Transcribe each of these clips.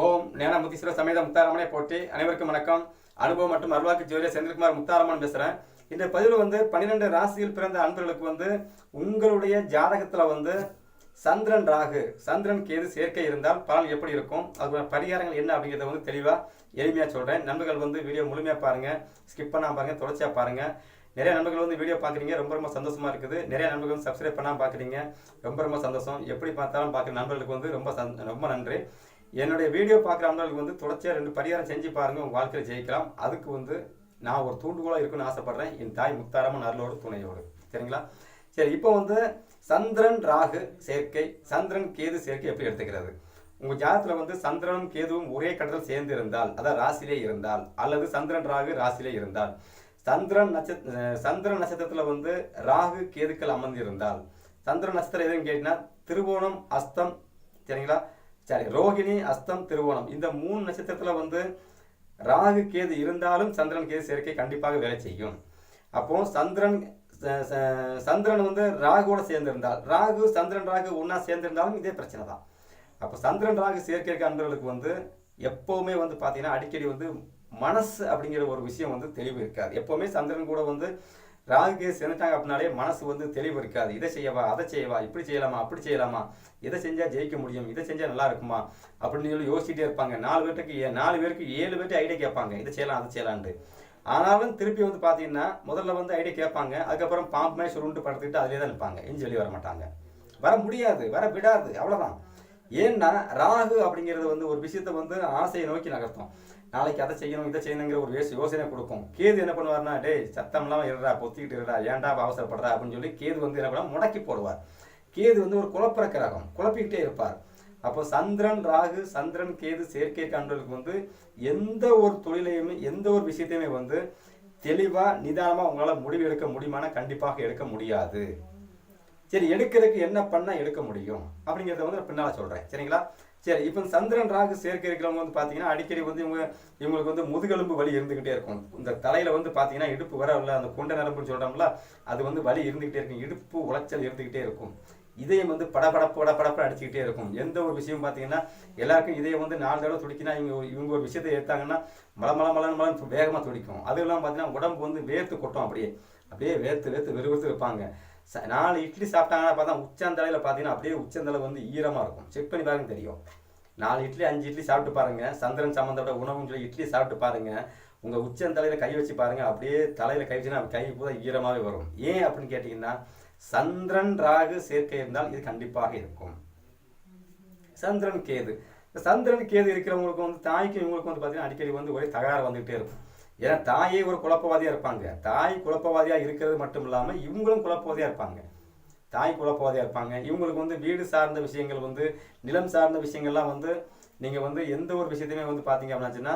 ஓம் ஞானமுத்தீஸ்வர சமேத முத்தாரம்மனை போற்றி. அனைவருக்கும் வணக்கம். அனுபவம் மற்றும் அருள்வாக்கு ஜோதிடர் செந்தில்குமார் முத்தாரம்மன் பேசுகிறேன். இந்த பதிவில் 12 ராசியில் பிறந்த அன்பர்களுக்கு உங்களுடைய ஜாதகத்தில் சந்திரன் ராகு சந்திரன் கேது சேர்க்கை இருந்தால் பலன் எப்படி இருக்கும், அது பரிகாரங்கள் என்ன அப்படிங்கிறத தெளிவாக எளிமையாக சொல்கிறேன். நண்பர்கள் வீடியோ முழுமையாக பாருங்கள், ஸ்கிப் பண்ணாமல் பாருங்கள், தொடர்ச்சியாக பாருங்கள். நிறைய நண்பர்கள் வீடியோ பார்க்குறீங்க, ரொம்ப ரொம்ப சந்தோஷமாக இருக்குது. நிறைய நண்பர்கள் சப்ஸ்கிரைப் பண்ணாமல் பார்க்குறீங்க, ரொம்ப ரொம்ப சந்தோஷம். எப்படி பார்த்தாலும் பார்க்குற நண்பர்களுக்கு ரொம்ப நன்றி. என்னுடைய வீடியோ பார்க்குற நண்பர்களுக்கு தொடர்ச்சியாக 2 பரிகாரம் செஞ்சு பாருங்கள், உங்கள் வாழ்க்கையில் ஜெயிக்கலாம். அதுக்கு நான் ஒரு தூண்டுகோலாக இருக்குன்னு ஆசைப்படுறேன், என் தாய் முத்தாரம்மன் அருளோடு துணையோடு. சரிங்களா? சரி, இப்போ சந்திரன் ராகு சேர்க்கை, சந்திரன் கேது சேர்க்கை எப்படி எடுத்துக்கிறது? உங்கள் ஜாதகத்தில் சந்திரனும் கேதுவும் ஒரே கடத்தில் சேர்ந்து இருந்தால், அதாவது ராசிலே இருந்தால், அல்லது சந்திரன் ராகு ராசிலே இருந்தால், சந்திரன் நட்சத்திரத்தில் ராகு கேதுக்கள் அமர்ந்திருந்தால், சந்திரன் நட்சத்திரம் எதுன்னு கேட்டீங்கன்னா திருவோணம், அஸ்தம், சரிங்களா? சரி, ரோகிணி, அஸ்தம், திருவோணம், இந்த 3 நட்சத்திரத்தில் ராகு கேது இருந்தாலும் சந்திரன் கேது சேர்க்கை கண்டிப்பாக வேலை செய்யும். அப்போ சந்திரன் ராகுவோட சேர்ந்திருந்தால், ராகு சந்திரன் ராகு ஒன்னா சேர்ந்திருந்தாலும் இதே பிரச்சனை தான். அப்போ சந்திரன் ராகு சேர்க்கை அன்பர்களுக்கு எப்பவுமே பார்த்தீங்கன்னா அடிக்கடி மனசு அப்படிங்கிற ஒரு விஷயம் தெளிவு இருக்காது. எப்பவுமே சந்திரன் கூட ராகு கேது சேர்ந்துட்டாங்க அப்படின்னாலே மனசு தெளிவு இருக்காது. இதை செய்யவா, அதை செய்யவா, இப்படி செய்யலாமா, அப்படி செய்யலாமா, இதை செஞ்சால் ஜெயிக்க முடியும், இதை செஞ்சால் நல்லா இருக்குமா அப்படின்னு சொல்லி யோசிச்சுட்டே இருப்பாங்க. 4 பேருக்கு 7 பேர்ட்டு ஐடியா கேட்பாங்க, இதை செய்யலாம் அதை செய்யலான்ட்டு. ஆனாலும் திருப்பி பார்த்தீங்கன்னா முதல்ல ஐடியா கேட்பாங்க, அதுக்கப்புறம் பாம்பு மாதிரி சுருண்டு படுத்துக்கிட்டு அதிலே தான் இருப்பாங்க, இஞ்சி வெளியே வர மாட்டாங்க, வர முடியாது, வர விடாது, அவ்வளோதான். ஏன்னா ராகு அப்படிங்கிறது ஒரு விஷயத்தை ஆசையை நோக்கி நகர்த்தும். நாளைக்கு அதை செய்யணும், இதை செய்யணுங்கிற ஒரு யோசனை கொடுக்கும். கேது என்ன பண்ணுவார்னா, டேய் சத்தம்லாம் இருடா, பொத்திக்கிட்டு இருடா, ஏன்டா அவசரப்படுறா அப்படின்னு சொல்லி கேது என்ன பண்ண முடக்கி போடுவார். கேது ஒரு குழப்பற கிரகம், குழப்பிக்கிட்டே இருப்பார். அப்போ சந்திரன் ராகு சந்திரன் கேது சேர்க்கை காண்பர்களுக்கு எந்த ஒரு தொழிலையுமே எந்த ஒரு விஷயத்தையுமே தெளிவாக நிதானமாக உங்களால் முடிவு எடுக்க முடியுமானா கண்டிப்பாக எடுக்க முடியாது. சரி, எடுக்கிறதுக்கு என்ன பண்ணால் எடுக்க முடியும் அப்படிங்கிறத பின்னால் சொல்கிறேன். சரிங்களா? சரி, இப்போ சந்திரன் ராகு சேர்க்கை இருக்கிறவங்க பார்த்தீங்கன்னா அடிக்கடி இவங்களுக்கு முதுகெலும்பு வலி இருந்துகிட்டே இருக்கும். இந்த தலையில பார்த்தீங்கன்னா இடுப்பு வர இல்லை, அந்த கொண்ட நரம்புன்னு சொல்கிறோம்ல, அது வலி இருந்துகிட்டே இருக்கும், இடுப்பு உளைச்சல் இருந்துகிட்டே இருக்கும், இதயம் படப்படப்பு அடிச்சுக்கிட்டே இருக்கும். எந்த ஒரு விஷயம் பார்த்தீங்கன்னா எல்லாருக்கும் இதயம் 4 தடவை துடிக்கினா இவங்க ஒரு விஷயத்தை எடுத்தாங்கன்னா மலன்னு வேகமாக துடிக்கும். அதுலாம் பார்த்தீங்கன்னா உடம்பு வேர்த்து கொட்டும், அப்படியே வேர்த்து விறுவிறுத்து இருப்பாங்க. 4 இட்லி சாப்பிட்டாங்கன்னா பார்த்தா உச்சந்தலையில் பார்த்தீங்கன்னா அப்படியே உச்சந்தலை ஈரமாக இருக்கும். செக் பண்ணி பாருங்க தெரியும். 4 இட்லி 5 இட்லி சாப்பிட்டு பாருங்க, சந்திரன் சம்பந்தப்பட்ட உணவுன்னு சொல்லி இட்லி சாப்பிட்டு பாருங்க, உங்கள் உச்சந்தலையில் கை வச்சு பாருங்க, அப்படியே தலையில் கை வச்சுன்னா கை பூரா ஈரமாகவே வரும். ஏன் அப்படின்னு கேட்டிங்கன்னா சந்திரன் ராகு சேர்க்கை இருந்தால் இது கண்டிப்பாக இருக்கும். சந்திரன் கேது இருக்கிறவங்களுக்கு தாய்க்கு இவங்களுக்கு பார்த்தீங்கன்னா அடிக்கடி ஒரே தகராறு வந்துகிட்டே இருக்கும். ஏன்னா தாயே ஒரு குழப்பவாதியாக இருப்பாங்க. தாய் குழப்பவாதியாக இருக்கிறது மட்டும் இல்லாமல் இவங்களும் குழப்பவாதியாக இருப்பாங்க. தாய் குழப்பவாதியாக இருப்பாங்க. இவங்களுக்கு வீடு சார்ந்த விஷயங்கள் நிலம் சார்ந்த விஷயங்கள்லாம் நீங்கள் எந்த ஒரு விஷயத்தையுமே பார்த்தீங்க அப்படின்னாச்சுன்னா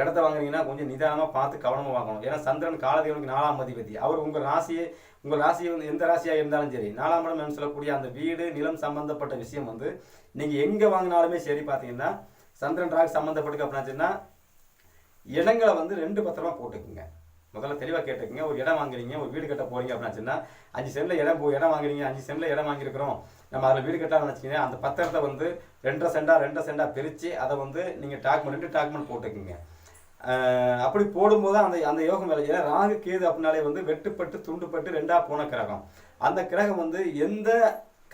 இடத்த வாங்குறீங்கன்னா கொஞ்சம் நிதானமாக பார்த்து கவனமாக வாங்கணும். ஏன்னா சந்திரன் காலதேவனுக்கு 4ஆம் அதிபதி. அவர் உங்கள் ராசியை எந்த ராசியாக இருந்தாலும் சரி 4ஆம் இடம் சொல்லக்கூடிய அந்த வீடு நிலம் சம்பந்தப்பட்ட விஷயம் நீங்கள் எங்கே வாங்கினாலுமே சரி பார்த்தீங்கன்னா சந்திரன் ராகு சம்மந்தப்பட்டு அப்படின்னாச்சுன்னா இடங்களை 2 பத்திரமா போட்டுக்குங்க. முதல்ல தெளிவாக கேட்டுக்குங்க. ஒரு இடம் வாங்குறீங்க, ஒரு வீடு கட்ட போறீங்க அப்படின்னாச்சுன்னா 5 சென்ட்ல இடம் வாங்குறீங்க, 5 சென்ட்ல இடம் வாங்கியிருக்கிறோம், நம்ம அதில் வீடு கட்டலாம்னு நினச்சிங்க, அந்த பத்திரத்தை 2 சென்டா பிரித்து அதை நீங்கள் டாக்குமெண்ட் போட்டுக்குங்க. அப்படி போடும்போது அந்த யோகம் வேலை. ஏன்னா ராகு கேது அப்படின்னாலே வெட்டுப்பட்டு துண்டுப்பட்டு 2ஆ போன கிரகம். அந்த கிரகம் எந்த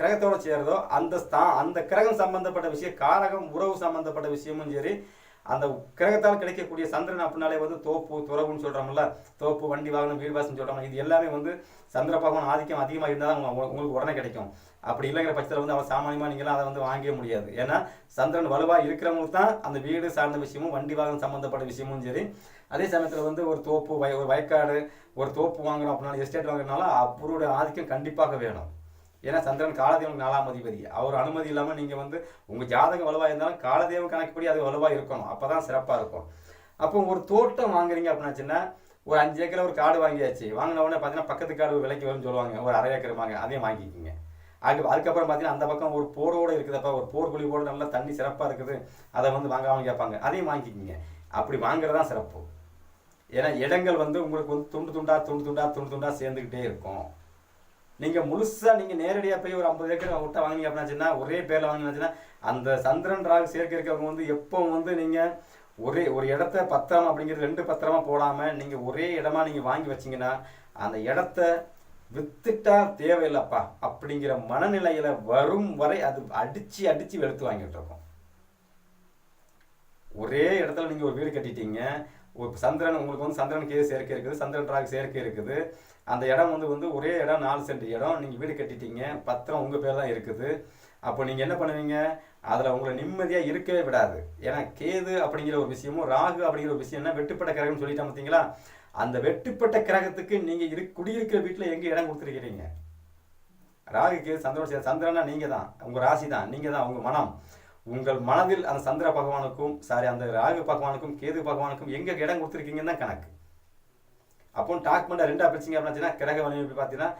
கிரகத்தோட சேருதோ அந்த கிரகம் சம்பந்தப்பட்ட விஷயம், காரகம் உறவு சம்பந்தப்பட்ட விஷயமும் சரி, அந்த கிரகத்தால் கிடைக்கக்கூடிய சந்திரன் அப்படின்னாலே தோப்பு துறவுன்னு சொல்கிறோம்ல, தோப்பு வண்டி வாகனம் வீடு வாசம் சொல்கிறோம், இது எல்லாமே சந்திர பகவான் ஆதிக்கம் அதிகமாக இருந்தால் தான் உங்களுக்கு உடனே கிடைக்கும். அப்படி இல்லைங்கிற பட்சத்தில் அவர் சாமானியமாக நீங்களாம் அதை வாங்கவே முடியாது. ஏன்னா சந்திரன் வலுவாக இருக்கிறவங்களுக்கு தான் அந்த வீடு சார்ந்த விஷயமும் வண்டி வாகனம் சம்மந்தப்பட்ட விஷயமும் சரி. அதே சமயத்தில் ஒரு தோப்பு ஒரு வயக்காடு ஒரு தோப்பு வாங்கணும் அப்படின்னாலும் எஸ்டேட் வாங்கினாலும் அவருடைய ஆதிக்கம் கண்டிப்பாக வேணும். ஏன்னா சந்திரன் காலதேவனுக்கு 4ஆம் அதிபதி. அவர் அனுமதி இல்லாமல் நீங்கள் உங்கள் ஜாதகம் வலுவாக இருந்தாலும் காலதேவன் கணக்குப்படி அது வலுவாக இருக்கணும், அப்போ தான் சிறப்பாக இருக்கும். அப்போ ஒரு தோட்டம் வாங்குறீங்க அப்படின்னாச்சுன்னா ஒரு 5 ஏக்கர் ஒரு காடு வாங்கியாச்சு, வாங்கின உடனே பார்த்தீங்கன்னா பக்கத்து காடு விலைக்கு வரும்னு சொல்லுவாங்க, ஒரு 1/2 ஏக்கர் வாங்க, அதையும் வாங்கிக்கிங்க. அதுக்கப்புறம் பார்த்தீங்கன்னா அந்த பக்கம் ஒரு போரோடு இருக்குதப்பா, ஒரு போர்க்குழி போடு நல்லா தண்ணி சிறப்பாக இருக்குது, அதை வாங்காமல் கேட்பாங்க, அதையும் வாங்கிக்கிங்க. அப்படி வாங்குறதான் சிறப்பு. ஏன்னா இடங்கள் உங்களுக்கு துண்டு துண்டா சேர்ந்துக்கிட்டே இருக்கும். நீங்கள் முழுசாக நீங்கள் நேரடியாக போய் ஒரு 50 ஏக்கர் விட்ட வாங்கினீங்க அப்படின்னாச்சுன்னா, ஒரே பேரில் வாங்கினாச்சுன்னா, அந்த சந்திரன் ராகு சேர்க்கை இருக்கவங்க வந்து எப்போ வந்து நீங்கள் ஒரு இடத்த பத்திரம் அப்படிங்கிறது 2 பத்திரமா போடாமல் நீங்கள் ஒரே இடமா நீங்கள் வாங்கி வச்சிங்கன்னா, அந்த இடத்த வித்துட்டா தேவையில்லைப்பா அப்படிங்கிற மனநிலையில் வரும் வரை அது அடித்து வெளுத்து வாங்கிட்டு இருக்கோம். ஒரே இடத்துல நீங்கள் ஒரு வீடு கட்டிட்டீங்க, ஒரு சந்திரன் உங்களுக்கு வந்து சந்திரன் கேது சேர்க்கை இருக்குது, சந்திரன் ராகு சேர்க்கை இருக்குது, அந்த இடம் வந்து ஒரே இடம் 4 சென்ட் இடம், நீங்கள் வீடு கட்டிட்டீங்க, பத்திரம் உங்கள் பேர் தான் இருக்குது. அப்போ நீங்கள் என்ன பண்ணுவீங்க, அதில் உங்களை நிம்மதியாக இருக்கவே விடாது. ஏன்னா கேது அப்படிங்கிற ஒரு விஷயமும் ராகு அப்படிங்கிற ஒரு விஷயம்னா வெட்டுப்பட்ட கிரகம்னு சொல்லிட்டோம் பார்த்தீங்களா. அந்த வெட்டுப்பட்ட கிரகத்துக்கு நீங்கள் குடியிருக்கிற வீட்டில் எங்கே இடம் கொடுத்துருக்கிறீங்க? ராகு கேது சந்திரனா நீங்கள் தான், உங்கள் ராசி தான், நீங்கள் தான், உங்கள் மனம், உங்கள் மனதில் அந்த சந்திர பகவானுக்கும் அந்த ராகு பகவானுக்கும் கேது பகவானுக்கும் எங்கே இடம் கொடுத்துருக்கீங்கன்னு தான் கணக்கு. அப்போ டாக்குமெண்ட்டை 2ஆக பிரிச்சிங்க அப்படின்னா கிரக வலிமை பார்த்தீங்கன்னா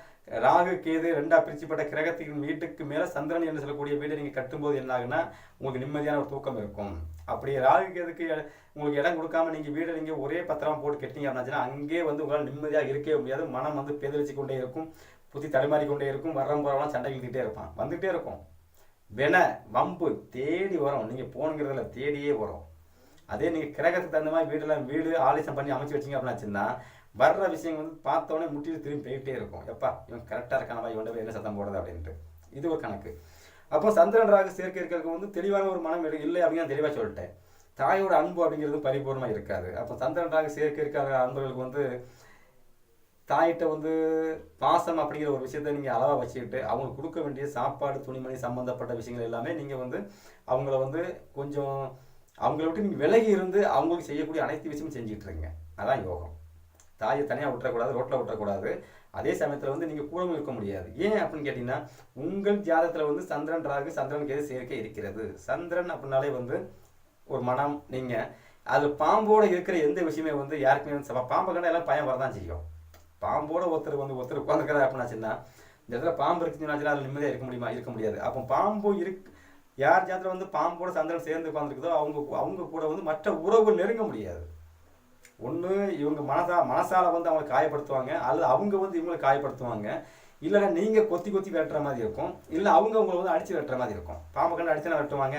ராகு கேது 2ஆக பிரிச்சுப்பட்ட கிரகத்தின் வீட்டுக்கு மேலே சந்திரன் என்று சொல்லக்கூடிய வீடை நீங்கள் கட்டும்போது என்ன ஆகுன்னா உங்களுக்கு நிம்மதியான ஒரு தூக்கம் இருக்கும். அப்படி ராகு கேதுக்கு உங்களுக்கு இடம் கொடுக்காம நீங்கள் வீடை நீங்கள் ஒரே பத்திரமா போட்டு கட்டிங்க அப்படின்னா அங்கே வந்து உங்களால் நிம்மதியாக இருக்கவே முடியாது. மனம் வந்து பேதலிச்சு கொண்டே இருக்கும், புத்தி தடுமாறிக்கொண்டே இருக்கும், போகிறவங்களாம் சண்டை இழுத்துக்கிட்டே இருப்பான், வந்துகிட்டே இருக்கும். வம்பு தேடி வரும், நீங்கள் போனுங்கிறதுல தேடியே வரும். அதே நீங்கள் கிரகத்துக்கு தகுந்த மாதிரி வீடு ஆலோசனை பண்ணி அமைச்சு வச்சிங்க அப்படின்னாச்சுன்னா வர்ற விஷயம் வந்து பார்த்தோன்னே முட்டிட்டு திரும்பி போயிட்டே இருக்கும். எப்பா இவன் கரெக்டாக இருக்கானவா, இவன் போய் என்ன சத்தம் போடுறது அப்படின்ட்டு. இது ஒரு கணக்கு. அப்போ சந்திரன் ராகு சேர்க்கை இருக்கிறதுக்கு வந்து தெளிவான ஒரு மனம் இல்லை அப்படின்னு தெளிவாக சொல்லிட்டேன். தாயோட அன்பு அப்படிங்கிறது பரிபூர்ணமாக இருக்காது. அப்போ சந்திரன் ராகு சேர்க்கை இருக்கிற அன்பர்களுக்கு வந்து தாயிட்ட வந்து பாசம் அப்படிங்கிற ஒரு விஷயத்த நீங்கள் அளவாக வச்சுக்கிட்டு அவங்களுக்கு கொடுக்க வேண்டிய சாப்பாடு துணிமணி சம்மந்தப்பட்ட விஷயங்கள் எல்லாமே நீங்கள் வந்து அவங்கள வந்து கொஞ்சம் அவங்கள விட்டு நீங்கள் விலகி இருந்து அவங்களுக்கு செய்யக்கூடிய அனைத்து விஷயமும் செஞ்சுட்டு இருங்க. அதான் யோகம். தாயை தனியாக விட்டுறக்கூடாது, ரோட்டில் விட்டுறக்கூடாது. அதே சமயத்தில் வந்து நீங்கள் கூடவும் இருக்க முடியாது. ஏன் அப்படின்னு கேட்டிங்கன்னா உங்கள் ஜாதகத்தில் வந்து சந்திரன் ராகு சந்திரன் கேது சேர்க்கை இருக்கிறது. சந்திரன் அப்படின்னாலே வந்து ஒரு மனம், நீங்கள் அது பாம்போட இருக்கிற எந்த விஷயமே வந்து யாருக்குமே வந்து பாம்பை கண்டா எல்லாம் பயம் வரதான் செய்யும். பாம்போட ஒருத்தர் உட்காந்துருக்கிறார் அப்படின்னாச்சுன்னா இந்த இடத்துல பாம்பு இருக்குச்சுன்னா அதில் நிம்மதியாக இருக்க முடியுமா? இருக்க முடியாது. அப்போ பாம்பு யார் ஜாதத்தில் வந்து பாம்போட சந்திரன் சேர்ந்து உட்காந்துருக்குதோ அவங்க கூட வந்து மற்ற உறவுகள் நெருங்க முடியாது. ஒன்று இவங்க மனசால வந்து அவங்களை காயப்படுத்துவாங்க, அல்லது அவங்க வந்து இவங்களை காயப்படுத்துவாங்க, இல்லைன்னா நீங்கள் கொத்தி வெட்டுற மாதிரி இருக்கும், இல்லை அவங்க உங்களை வந்து அடித்து வெட்டுற மாதிரி இருக்கும். பாம்பு கண்டு அடிச்சுனா வெட்டுவாங்க.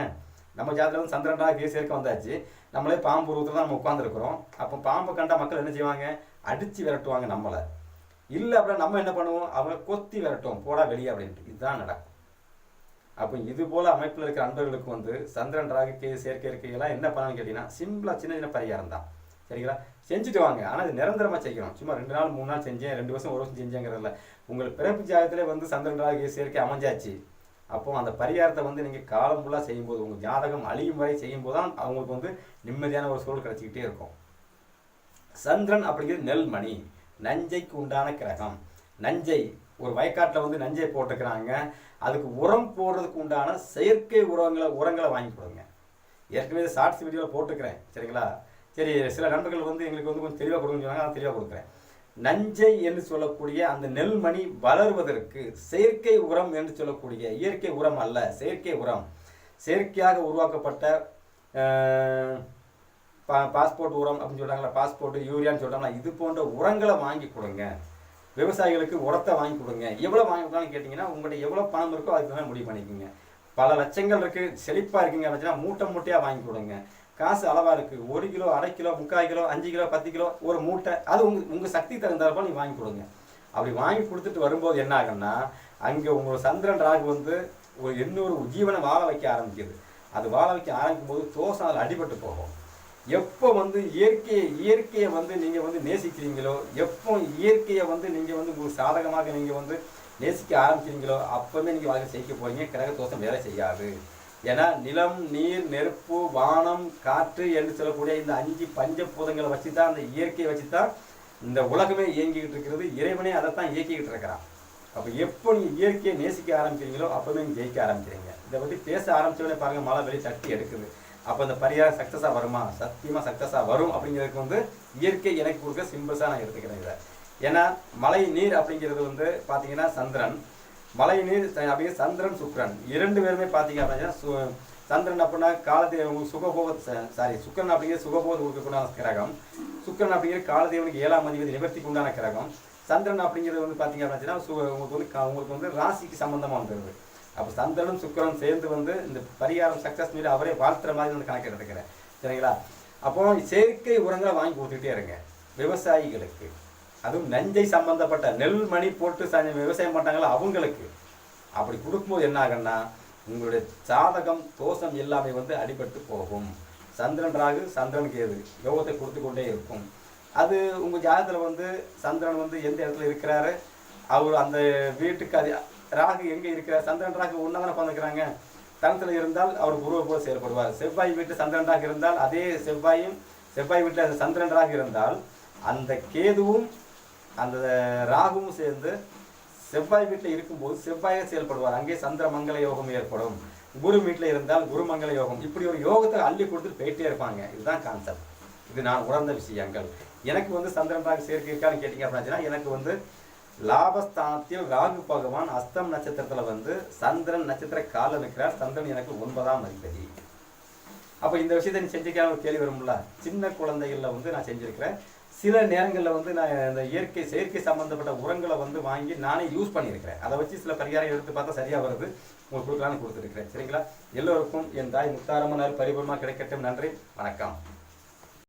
நம்ம ஜாதத்தில் வந்து சந்திரன் ராகு சேர்க்கை வந்தாச்சு, நம்மளே பாம்பு உருவத்தில் தான் நம்ம உட்காந்துருக்குறோம். அப்போ பாம்பை கண்டா மக்கள் என்ன செய்வாங்க? அடித்து விரட்டுவாங்க நம்மளை. இல்லை அப்படின்னா நம்ம என்ன பண்ணுவோம்? அவங்கள கொத்தி விரட்டுவோம், போடா வெளியே அப்படின்ட்டு. இதுதான் நடக்கும். அப்போ இது போல் அமைப்பில் இருக்கிற அன்பர்களுக்கு வந்து சந்திரன் ராகு கேது சேர்க்கை இருக்கையெல்லாம் என்ன பண்ணணும்னு கேட்டிங்கன்னா சிம்பிளாக சின்ன பரிகாரம் தான். சரிங்களா? செஞ்சுட்டு வாங்க. ஆனால் அது நிரந்தரமாக செய்யணும். சும்மா 2 நாள் 3 நாள் செஞ்சேன், 2 வருஷம் 1 வருஷம் செஞ்சேங்கிறதில்ல. உங்கள் பிறப்பு ஜாதகத்திலே வந்து சந்திரன் ராகு சேர்க்கை அமைஞ்சாச்சு. அப்போ அந்த பரிகாரத்தை வந்து நீங்கள் காலம் ஃபுல்லாக செய்யும்போது உங்கள் ஜாதகம் அழியும் வரை செய்யும்போது தான் அவங்களுக்கு வந்து நிம்மதியான ஒரு சூழல் கிடச்சிக்கிட்டே இருக்கும். சந்திரன் அப்படிங்கிறது நெல்மணி, நஞ்சைக்கு உண்டான கிரகம். நஞ்சை ஒரு வயக்காட்டில் வந்து நஞ்சை போட்டுக்கிறாங்க, அதுக்கு உரம் போடுறதுக்கு உண்டான செயற்கை உரங்களை வாங்கி கொடுங்க. ஏற்கனவே ஷார்ட்ஸ் வீடியோவில் போட்டுக்கிறேன். சரிங்களா? சரி, சில நண்பர்கள் வந்து எங்களுக்கு வந்து கொஞ்சம் தெளிவாக கொடுங்கன்னு சொன்னாங்க, நான் தெளிவாக கொடுக்குறேன். நஞ்சை என்று சொல்லக்கூடிய அந்த நெல்மணி வளர்வதற்கு செயற்கை உரம் என்று சொல்லக்கூடிய இயற்கை உரம் அல்ல, செயற்கை உரம், செயற்கையாக உருவாக்கப்பட்ட பாஸ்போர்ட் உரம் அப்படின்னு சொல்கிறாங்களா, பாஸ்போர்ட் யூரியான்னு சொல்கிறாங்களா, இது போன்ற உரங்களை வாங்கி கொடுங்க. விவசாயிகளுக்கு உரத்தை வாங்கி கொடுங்க. எவ்வளோ வாங்கி கொடுக்கலான்னு கேட்டிங்கன்னா உங்கள்கிட்ட எவ்வளோ பணம் இருக்கோ அதுக்கு தான் முடிவு பண்ணிக்கோங்க. பல லட்சங்கள் இருக்குது, செழிப்பாக இருக்குங்க அப்படின்னா மூட்டையாக வாங்கி கொடுங்க. காசு அளவாக இருக்குது, 1 kilo 1/2 kilo 3/4 kilo 5 kilo 10 kilo ஒரு மூட்டை, அது உங்கள் சக்தி தகுந்தாற்போல் நீங்கள் வாங்கி கொடுங்க. அப்படி வாங்கி கொடுத்துட்டு வரும்போது என்ன ஆகுன்னா அங்கே உங்களோட சந்திரன் ராகு வந்து ஒரு இன்னொரு ஜீவனை வாழ வைக்க ஆரம்பிக்குது. அது வாழ வைக்க ஆரம்பிக்கும் போது தோஷம் அதில் அடிபட்டு போகும். எப்போ வந்து இயற்கையை வந்து நீங்கள் வந்து நேசிக்கிறீங்களோ, எப்போ இயற்கையை வந்து நீங்கள் வந்து உங்களுக்கு சாதகமாக நீங்கள் வந்து நேசிக்க ஆரம்பிக்கிறீங்களோ அப்போவே நீங்கள் வாழ்க்கை ஜெயிக்க போகிறீங்க. கிரக தோஷம் வேலை செய்யாது. ஏன்னா நிலம், நீர், நெருப்பு, வானம், காற்று என்று சொல்லக்கூடிய இந்த 5 பஞ்சபூதங்களை வச்சு தான், அந்த இயற்கையை வச்சு தான் இந்த உலகமே இயங்கிக்கிட்டு இருக்கிறது. இறைவனே அதை தான் இயக்கிக்கிட்டு இருக்கிறான். அப்போ எப்போ நீங்கள் இயற்கையை நேசிக்க ஆரம்பிக்கிறீங்களோ அப்போவே நீங்கள் ஜெயிக்க ஆரம்பிக்கிறீங்க. இதை பற்றி பேச ஆரம்பித்தோடனே பாருங்கள், மழை வெளியே தட்டி எடுக்குது. அப்போ இந்த பரிகாரம் சக்ஸஸாக வருமா? சத்தியமாக சக்ஸஸாக வரும். அப்படிங்கிறதுக்கு வந்து இயற்கை எனக்கு கொடுக்க சிம்பிள்ஸாக நான் எடுத்துக்கிறேன் இதை. ஏன்னா மழை நீர் அப்படிங்கிறது வந்து பார்த்தீங்கன்னா சந்திரன், மழை நீர் அப்படிங்கிற சந்திரன் சுக்கிரன் 2 பேருமே பார்த்தீங்க அப்படின்னா சந்திரன் அப்படின்னா காலதேவன் சுக்கிரன் அப்படிங்கிற சுகபோத கொடுக்கக்கூடிய கிரகம். சுக்கிரன் அப்படிங்கிற காலதேவனுக்கு 7ஆம் அதிபதி நிவர்த்திக்கு உண்டான கிரகம். சந்திரன் அப்படிங்கிறது வந்து பார்த்தீங்க அப்படின்னா உங்களுக்கு வந்து ராசிக்கு சம்பந்தமாக வந்துடுது. அப்போ சந்திரனும் சுக்கிரனும் சேர்ந்து வந்து இந்த பரிகாரம் சக்ஸஸ் மீது அவரே வாழ்த்துற மாதிரி வந்து கணக்கு எடுத்துக்கிறேன். சரிங்களா? அப்போ செயற்கை உரங்களை வாங்கி கொடுத்துக்கிட்டே இருங்க விவசாயிகளுக்கு. அதுவும் நஞ்சை சம்பந்தப்பட்ட நெல் மணி போட்டு விவசாயம் பண்ணுறாங்களோ அவங்களுக்கு. அப்படி கொடுக்கும்போது என்ன ஆகுன்னா உங்களுடைய சாதகம் தோஷம் எல்லாமே வந்து அடிபட்டு போகும். சந்திரன் ராகு சந்திரனுக்கு ஏது யோகத்தை கொடுத்து கொண்டே இருக்கும். அது உங்கள் ஜாதகத்தில் வந்து சந்திரன் வந்து எந்த இடத்துல இருக்கிறாரு, அவர் அந்த வீட்டுக்கு அது ராகு எங்கே இருக்கிறார். சந்திரன் ராகு ஒன்றா தானே உட்காந்துக்கிறாங்க. தனத்தில் இருந்தால் அவர் குருவை போல் செயல்படுவார். செவ்வாய் வீட்டில் சந்திரன் ராகு இருந்தால் அதே செவ்வாய் வீட்டில் சந்திரன் ராகு இருந்தால் அந்த கேதுவும் அந்த ராகுவும் சேர்ந்து செவ்வாய் வீட்டில் இருக்கும்போது செவ்வாயை செயல்படுவார். அங்கே சந்திர மங்கள யோகம் ஏற்படும். குரு வீட்டில் இருந்தால் குருமங்கள யோகம். இப்படி ஒரு யோகத்தை அள்ளி கொடுத்துட்டு போயிட்டே இருப்பாங்க. இதுதான் கான்செப்ட். இது நான் உணர்ந்த விஷயங்கள். எனக்கு வந்து சந்திரன் ராகு சேர்க்கை இருக்கான்னு கேட்டீங்க அப்படின்னா எனக்கு வந்து லாபஸ்தானத்தில் ராகு பகவான் அஸ்தம் நட்சத்திரத்தில் வந்து சந்திரன் நட்சத்திர காலம் இருக்கிறார். சந்திரன் எனக்கு 9ஆம் அதிபதி. அப்போ இந்த விஷயத்தை நீ செஞ்சுக்கான ஒரு கேள்வி வரும்ல. சின்ன குழந்தைகளில் வந்து நான் செஞ்சுருக்கிறேன். சில நேரங்களில் வந்து நான் இந்த செயற்கை சம்மந்தப்பட்ட உரங்களை வந்து வாங்கி நானே யூஸ் பண்ணியிருக்கிறேன். அதை வச்சு சில பரிகாரம் எடுத்து பார்த்தா சரியாக வருது. உங்களுக்கு கொடுக்கலான்னு கொடுத்துருக்கிறேன். சரிங்களா? எல்லோருக்கும் என் தாய் முத்தாரம்மனால் பரிபூர்ணமாக கிடைக்கட்டும். நன்றி, வணக்கம்.